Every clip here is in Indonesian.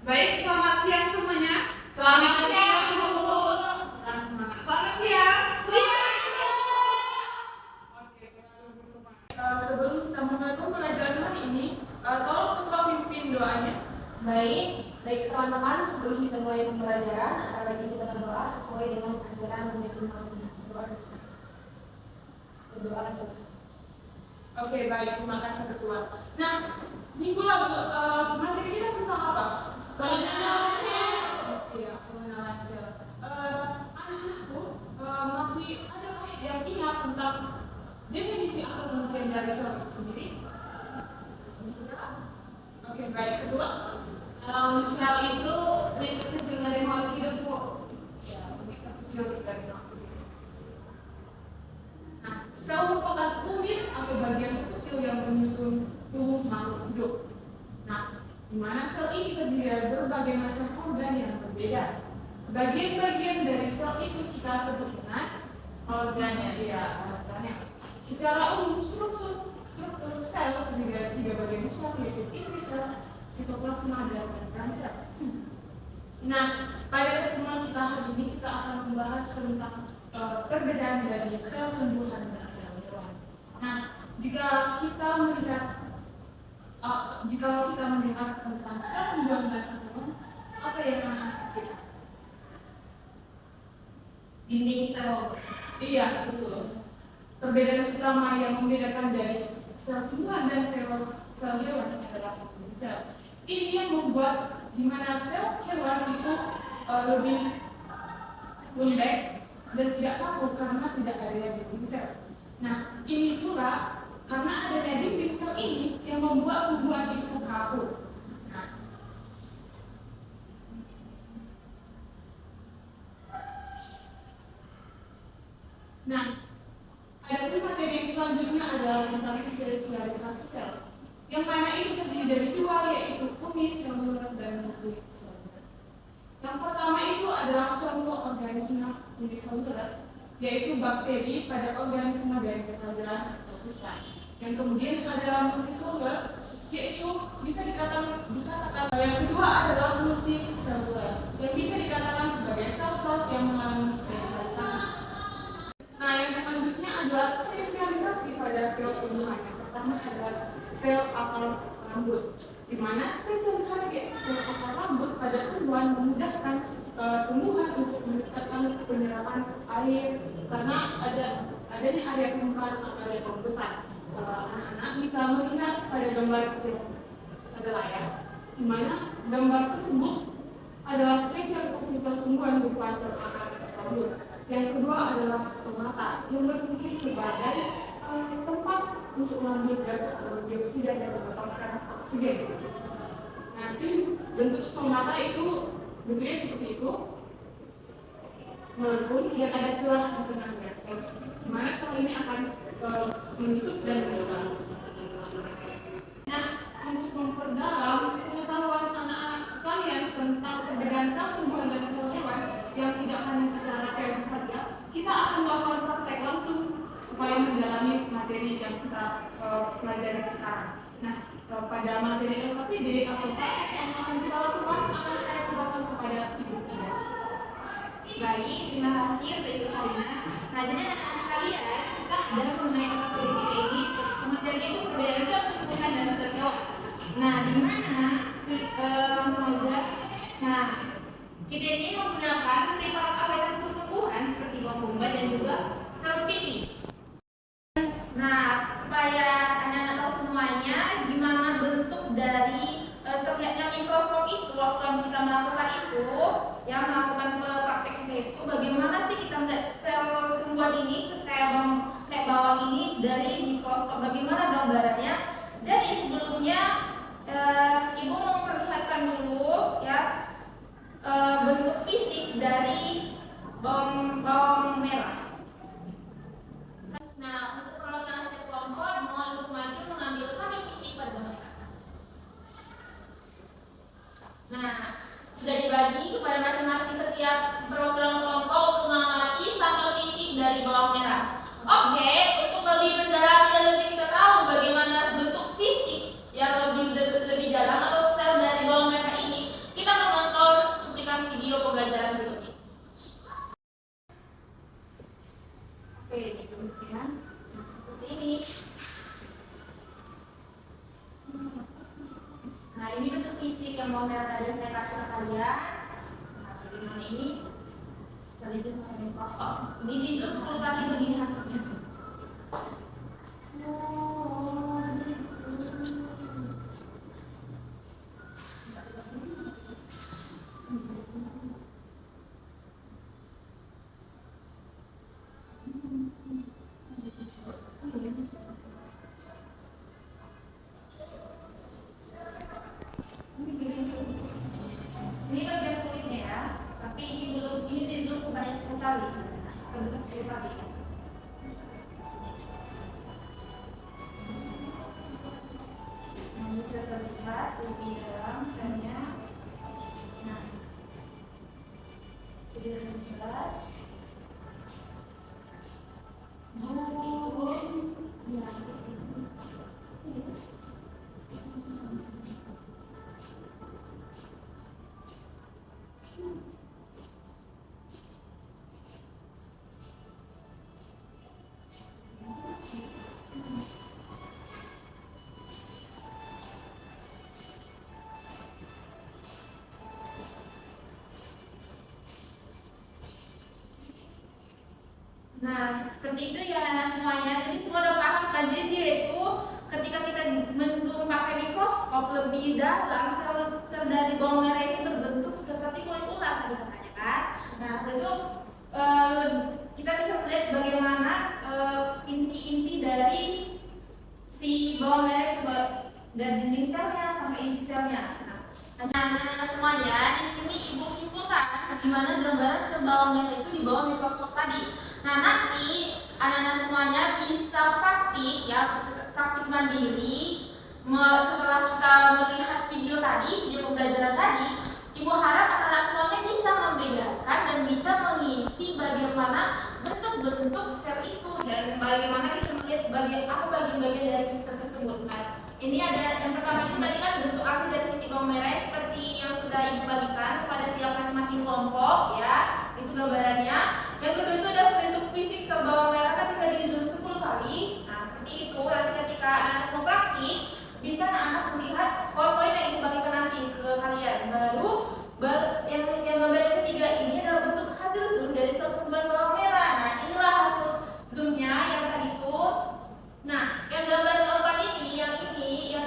Baik, selamat siang semuanya. Selamat siang, Bu. Semangat. Selamat siang. Siang, Bu. Oke, sebelum kita mulai pembelajaran hari ini, tolong ketua pimpin doanya. Baik teman-teman, sebelum kita mulai pembelajaran, antara lagi kita berdoa sesuai dengan ajaran Nabi Muhammad. Berdoa selesai. Oke, baik, terima kasih ketua. Nah, minggu lalu materi kita tentang apa? Pengenalan sel. Iya, pengenalan sel. Anak-anakku masih adakah yang ingat tentang definisi atau pengertian dari sel itu sendiri? Oke, baik, ketua. Sel itu unit kecil dari makhluk hidup, Bu. Ya, unit kecil dari makhluk hidup. Nah, sel merupakan unit atau bagian kecil yang menyusun tubuh makhluk hidup. Nah, di mana sel ini terdiri dari berbagai macam organ yang berbeda. Bagian-bagian dari sel itu kita sebut dengan organnya, organnya. Secara umum, struktur sel terdiri dari 3 bagian besar, yaitu inti sel, sitoplasma, dan membran sel. Nah, pada pertemuan kita hari ini kita akan membahas tentang perbedaan dari sel tumbuhan dan sel hewan. Nah, jika kita melihat tentang sel tumbuhan dan sel hewan, apa yang akan kita? Dinding sel. Iya, betul. Perbedaan utama yang membedakan dari sel tumbuhan dan sel hewan adalah sel. Ini yang membuat di mana sel hewan itu lebih lembek dan tidak kaku karena tidak ada dinding sel. Nah, ini pula karena adanya dinding sel ini yang membuat tumbuhan itu kaku. Nah, ada pun materi yang selanjutnya adalah tentang spesialisasi sel, yang mana itu terdiri dari 2, yaitu uniseluler dan multiseluler. Yang pertama itu adalah contoh organisme uniseluler, yaitu bakteri pada organisme dari ketajaran atau pusat. Yang kemudian adalah multiseluler, yaitu bisa dikatakan yang kedua adalah multiseluler, yang bisa dikatakan sebagai sel-sel yang mengalami spesialisasi. Nah, yang selanjutnya adalah spesialisasi pada sel tumbuhan. Yang pertama adalah sel akar rambut, di mana spesialisasi sel akar rambut pada tumbuhan memudahkan tumbuhan untuk meningkatkan penyerapan air karena adanya area permukaan atau area yang besar. Anak-anak bisa melihat pada gambar itu ada layar, di mana gambar tersebut adalah spesialisasi tumbuhan berupa sel akar rambut. Yang kedua adalah stomata yang berfungsi sebagai tempat untuk mengambil gas atau dioksida dan melepaskan oksigen. Nah, bentuk stomata itu bentuknya seperti itu, melengkung dan ada celah di tengahnya, di mana celah ini akan menutup dan membuka. Nah, untuk memperdalam pengetahuan anak-anak sekalian tentang perbedaan sel tumbuhan dan sel hewan yang tidak hanya secara teori saja, kita akan melakukan praktek langsung supaya mendalami materi yang kita pelajari sekarang. Nah, pada materi LKPD atau praktek yang akan kita lakukan akan saya serahkan kepada Ibu. Baik, terima kasih untuk Ibu Salina. Nah, jadi anak-anak sekalian, kita sudah mengenai LKPD ini. Materinya itu perbedaan sel tumbuhan dan sel hewan. Nah, di mana langsung aja. Nah, kita ini menggunakan preparat awet sel tumbuhan seperti bawang bombay dan juga sel pipi. Nah, supaya anak-anak tahu semuanya gimana bentuk dari terlihatnya mikroskop itu waktu kita melakukan itu, yang melakukan praktek kita itu, bagaimana sih kita melihat sel tumbuhan ini kayak bawang ini dari mikroskop, bagaimana gambarannya. Jadi sebelumnya Ibu mau memperlihatkan dulu ya bentuk fisik dari bawang merah. Nah, untuk perwakilan setiap kelompok mohon untuk maju mengambil sampel fisik pada mereka. Nah, sudah dibagi kepada masing-masing setiap perwakilan kelompok untuk mengamati sampel fisik dari bawang merah. Oke, untuk lebih mendalam dan lebih kita tahu bagaimana bentuk fisik yang lebih dalam atau sel dari bawang merah ini, kita bawang merah tadi yang saya kasih ke kalian. Nah, bagaimana ini? Kita lihat pakai mikroskop. Ini di zoom 10 kali begini hasilnya. Ini bagian kulitnya ya, tapi ini belum, ini di zoom sebanyak 10 kali. Belum 10 kali. Nah, ini sudah terlihat lebih dalam misalnya. Nah, sudah lebih jelas. Seperti itu. Ya, seperti itu. Nah, seperti itu ya anak semuanya. Jadi semua udah paham kan? Jadi dia itu ketika kita menzoom pakai mikroskop lebih dalam, sel dari bawang merah ini berbentuk seperti kulit ular tadi katanya kan. Nah, setelah itu kita bisa melihat bagaimana inti-inti dari si bawang merah itu dari dinding selnya sampai inti selnya. Nah, anak-anak semuanya, di sini ibu simpulkan bagaimana gambaran sel bawang merah itu di bawah mikroskop tadi. Nah, nanti anak-anak semuanya bisa praktik ya, praktik mandiri. Setelah kita melihat video tadi, video pembelajaran tadi, ibu harap anak-anak semuanya bisa membedakan dan bisa mengisi bagaimana bentuk-bentuk sel itu dan bagaimana bisa melihat bagian-bagian dari sel tersebut. Nah, ini ada yang pertama itu tadi kan bentuk asli dari fisik bawang merah seperti yang sudah ibu bagikan kepada tiap masing-masing kelompok ya, itu gambarannya. Yang kedua itu ada bentuk fisik sel bawang merah ketika di zoom 10 kali. Nah, seperti itu. Nanti ketika anak-anak semua praktik, bisa anak-anak melihat poin-poin yang ibu bagikan nanti ke kalian. Baru yang gambar yang ketiga ini adalah bentuk hasil zoom dari sel pertumbuhan bawang merah. Nah, inilah hasil zoomnya yang tadi itu. Nah, yang gambar keempat ini, yang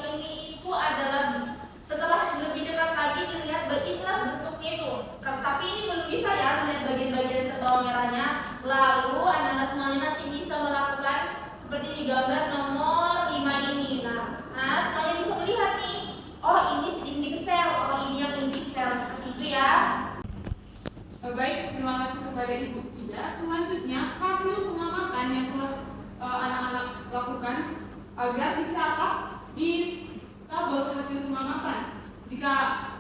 ini itu adalah setelah lebih dekat lagi dilihat inilah bentuknya itu. Tapi ini belum bisa ya melihat bagian-bagian sel bawang merahnya. Lalu anak-anak semuanya nanti bisa melakukan seperti di gambar nomor 5 ini. Nah, semuanya bisa melihat nih. Oh, ini dinding sel, oh ini yang inti sel, seperti itu ya. Baik, terima kasih kepada Ibu Ida. Selanjutnya, hasil pengamatan yang telah anak-anak lakukan agar dicatat di tabel hasil pengamatan. Jika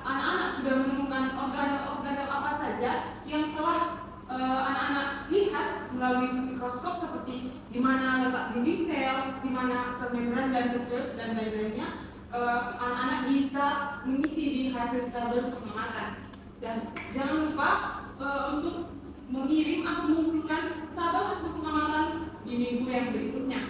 anak-anak sudah menemukan organel-organel apa saja yang telah anak-anak lihat melalui mikroskop seperti di mana letak dinding sel, di mana sel membran dan nukleus dan lain-lainnya, anak-anak bisa mengisi di hasil tabel pengamatan. Dan jangan lupa untuk mengirim atau mengumpulkan tabel hasil pengamatan di minggu yang berikutnya.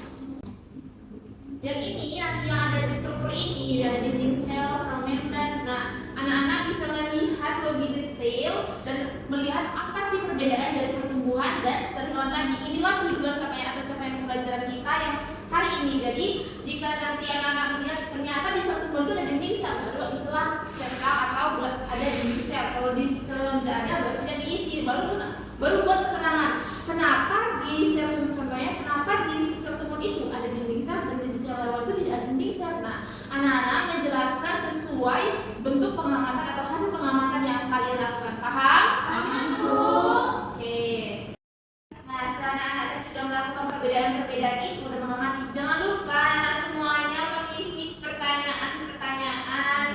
Yang ini yang ada di struktur ini, ada dinding sel, sel membran. Nah, anak-anak bisa melihat lebih detail dan melihat apa sih perbedaan dari sel tumbuhan dan sel hewan tadi. Inilah tujuan capaian pembelajaran kita yang hari ini. Jadi, jika nanti anak-anak melihat ternyata di sel tumbuhan itu ada dinding sel, baru istilah sentral atau ada dinding sel. Kalau di sel yang tidak ada, baru tidak diisi. Baru buat keterangan. Kenapa di sel tumbuh, contohnya, kenapa di sel tumbuh itu ada dinding sel dan di sel hewan itu tidak ada dinding sel. Nah, anak-anak menjelaskan sesuai bentuk pengamatan atau hasil pengamatan yang kalian lakukan. Paham? Paham, Bu. Oke. Nah, setelah anak-anak tadi sudah melakukan perbedaan-perbedaan itu dan mengamati, jangan lupa anak semuanya mengisi pertanyaan-pertanyaan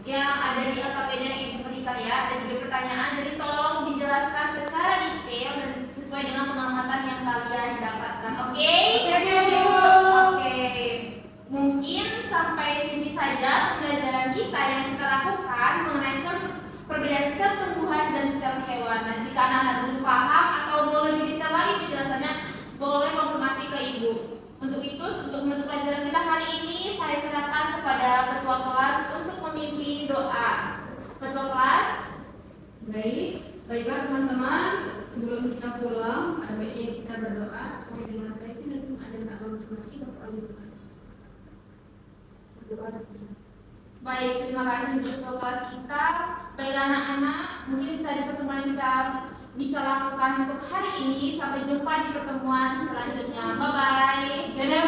yang ada di LKPD yang ibu berikan ya. Ada 3 pertanyaan, jadi tolong dijelaskan secara detail dan sesuai dengan pengamatan yang kalian dapatkan. Oke? Oke. Mungkin sampai sini saja pembelajaran kita yang kita lakukan mengenai perbedaan sel tumbuhan dan sel hewan. Nah, jika anak-anak belum paham atau mau lebih detail lagi penjelasannya, boleh konfirmasi ke ibu. Untuk itu, untuk menutup pelajaran kita hari ini, saya serahkan kepada ketua kelas untuk memimpin doa. Baiklah teman-teman, sebelum kita pulang, ada baiknya kita berdoa sesuai dengan baik dan ada tak masing-masing Bapak Ibu. Berdoa dan pesan. Baik, terima kasih untuk kelas kita. Baiklah anak-anak, mungkin saja pertemuan kita bisa lakukan untuk hari ini. Sampai jumpa di pertemuan selanjutnya. Bye-bye. Dadah.